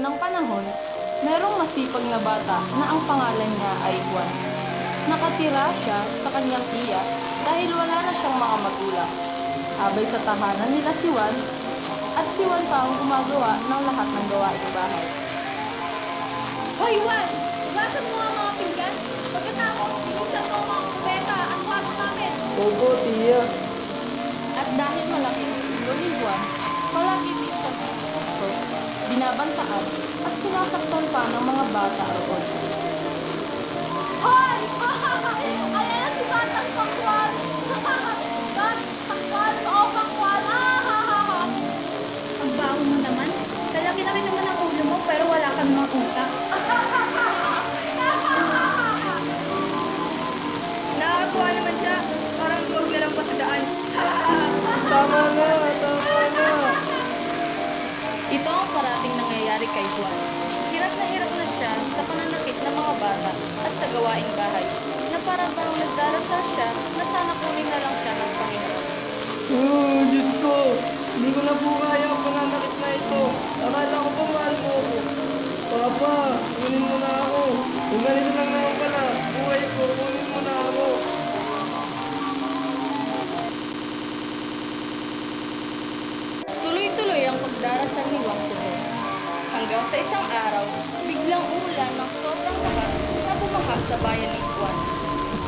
ng panahon, merong masipag na bata na ang pangalan niya ay Juan. Nakatira siya sa kanyang tiya dahil wala na siyang mga magulang. Abay sa tahanan nila si Juan, at si Juan pa ang gumagawa ng lahat ng gawaing bahay. Hoy, Juan! Ugasan mo ang mga pinggan. Pagkatapos, binuksan mo ang mga kubeta at kwarto namin. Opo, tiya. At dahil malaki ang ulo ni Juan, palagi din siya gusto, binabantaan at sinasaktan pa ng mga bata roon. Hoy! Ayan na si Batang Pakwal! Pakwal! Oo, Pakwal! Ang baho mo naman. Kalaki na rin naman ang ulo mo, pero wala kang mga utak. Nakakakuha naman siya. Parang duwag na lang pa sa daan. Tama na, tama na. Ito ang parating nangyayari kay Juan. Hirap na siya sa pananakit ng mga bata at sa gawaing bahay, na parang bang nagdarasal siya na sana kunin na lang siya ng Panginoon. Oh, Diyos ko. Hindi ko na po kaya ang pananakit na ito. Akala ko pa mahal mo ako. Papa, kunin mo na ako. Kung ganito lang naman pala, buhay ko, kunin mo na ako. Tuloy-tuloy ang pagdarasal ni Juan Sunod. Hanggang sa isang araw, biglang umulan ng sobrang lakas na bumaha sa bayan ni Juan.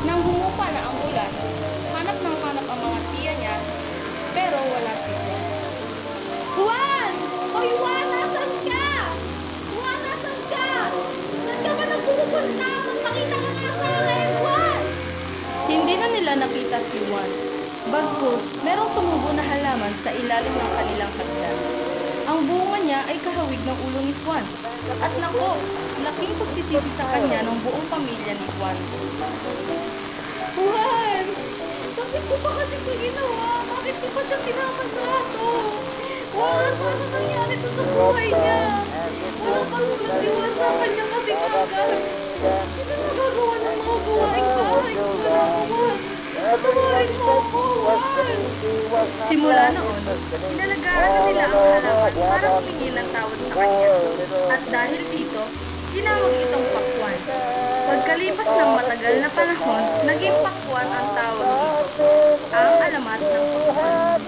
Nang humupa na ang ulan, hanap ng hanap ang mga tiya niya, pero wala si Juan. Juan! Hoy, Juan! Nasaan ka? Juan, nasaan ka? Saan ka ba nagpupunta? Magpakita ka nga sa akin, Juan! Hindi na nila nakita si Juan. Bagkus, merong tumubo na halaman sa ilalim ng kanilang hagdan. Ang bunga niya ay kahawig ng ulo ni Juan. At nako, laking pagsisisi sa kanya ng buong pamilya ni Juan. Juan! Bakit ko pa kasi ito ginawa? Bakit ko pa siya pinapasrato? Juan, ano nangyari ito sa buhay niya? Walang kalulad si Juan sa kanya kasi kagad. Hindi na nagagawa ng mga gawaing bahay. Juan! Patawarin mo ako, Juan! Simula noon, inalagaan na nila ang halaman para humingi ng tawad sa kanya. At dahil dito, tinawag itong Pakwan. Pagkalipas ng matagal na panahon, naging Pakwan ang tawag dito. Ang alamat ng Pakwan.